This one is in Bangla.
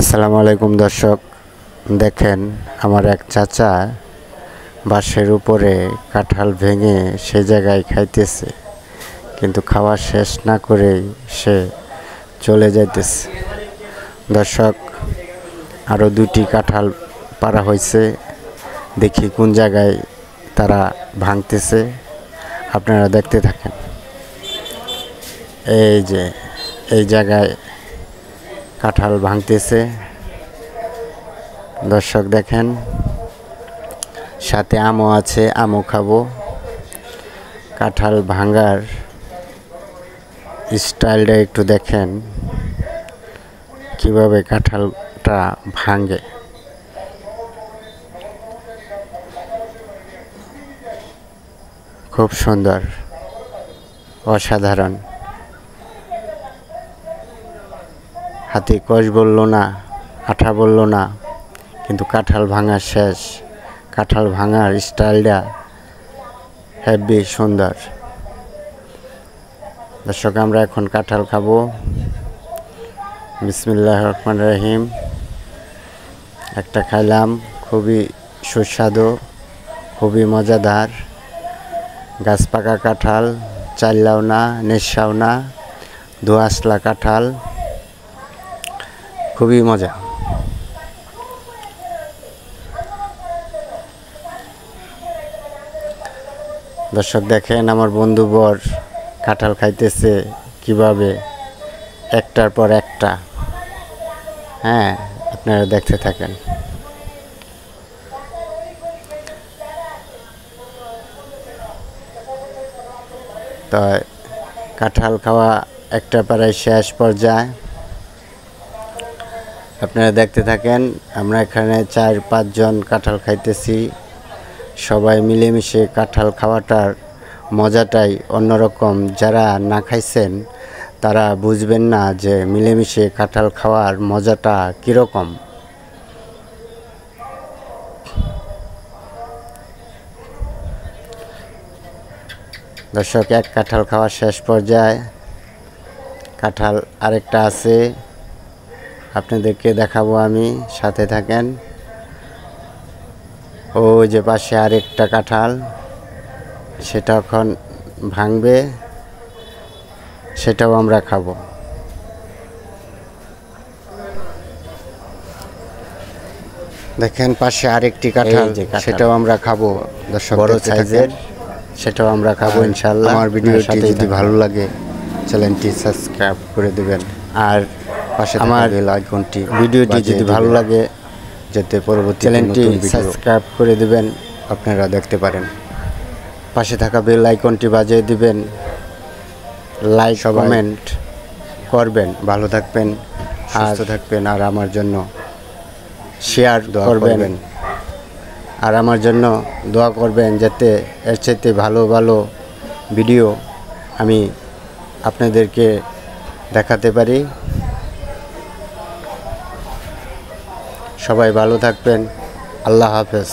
আসসালামু আলাইকুম দর্শক, দেখেন আমার এক চাচা বাঁশের উপরে কাঁঠাল ভেঙে সে জায়গায় খাইতেছে, কিন্তু খাওয়া শেষ না করেই সে চলে যাইতেছে। দর্শক, আরও দুটি কাঁঠাল পাড়া হয়েছে, দেখি কোন জায়গায় তারা ভাঙতেছে, আপনারা দেখতে থাকেন। এই যে এই জায়গায় কাঁঠাল ভাঙতেছে, দর্শক দেখেন, সাথে আমও আছে, আমও খাবো। কাঁঠাল ভাঙার স্টাইলটা একটু দেখেন, কিভাবে কাঁঠালটা ভাঙে। খুব সুন্দর, অসাধারণ। হাতে কষ বলল না, আঠা বলল না, কিন্তু কাঁঠাল ভাঙা শেষ। কাঁঠাল ভাঙার স্টাইলটা হেভি সুন্দর। দর্শক, আমরা এখন কাঁঠাল খাবো। বিসমিল্লাহির রহমানির রহিম। একটা খাইলাম, খুবই সুস্বাদু, খুবই মজাদার। গাছ পাকা কাঁঠাল, চাইলাও না, নেশাও না, দোআঁশলা কাঁঠাল, খুবই মজা। দর্শক দেখেন, আমার বন্ধুবর কাঁঠাল খাইতেছে কিভাবে, একটার পর একটা। হ্যাঁ, আপনারা দেখতে থাকেন। তো কাঁঠাল খাওয়া একটা প্রায় শেষ পর্যায়ে, আপনারা দেখতে থাকেন। আমরা এখানে 4-5 জন কাঁঠাল খাইতেছি। সবাই মিলেমিশে কাঁঠাল খাওয়াটার মজাটাই অন্যরকম। যারা না খাইছেন তারা বুঝবেন না যে মিলেমিশে কাঁঠাল খাওয়ার মজাটা কীরকম। দর্শক, এক কাঁঠাল খাওয়ার শেষ পর্যায়ে, কাঁঠাল আরেকটা আছে, আপনাদেরকে দেখাবো আমি, সাথে থাকেন। ওই যে পাশে আরেকটা কাঁঠাল, সেটা এখন ভাঙবে, সেটাও আমরা খাবো। দেখেন পাশে আরেকটি কাঁঠাল, সেটাও আমরা খাবো। দর্শক, বড় সাইজের, সেটাও আমরা খাবো ইনশাআল্লাহ। আমার ভিডিওটি যদি ভালো লাগে চ্যানেলটি সাবস্ক্রাইব করে দেবেন, আর পাশে আমার বেল আইকনটি, ভিডিওটি যদি ভালো লাগে যাতে পরবর্তী চ্যানেলটি সাবস্ক্রাইব করে দেবেন, আপনারা দেখতে পারেন। পাশে থাকা বেল আইকনটি বাজিয়ে দিবেন, লাইক কমেন্ট করবেন। ভালো থাকবেন, সুস্থ থাকবেন, আর আমার জন্য শেয়ার করবেন, আর আমার জন্য দোয়া করবেন, যাতে এর চাইতে ভালো ভালো ভিডিও আমি আপনাদেরকে দেখাতে পারি। সবাই ভালো থাকবেন। আল্লাহ হাফেজ।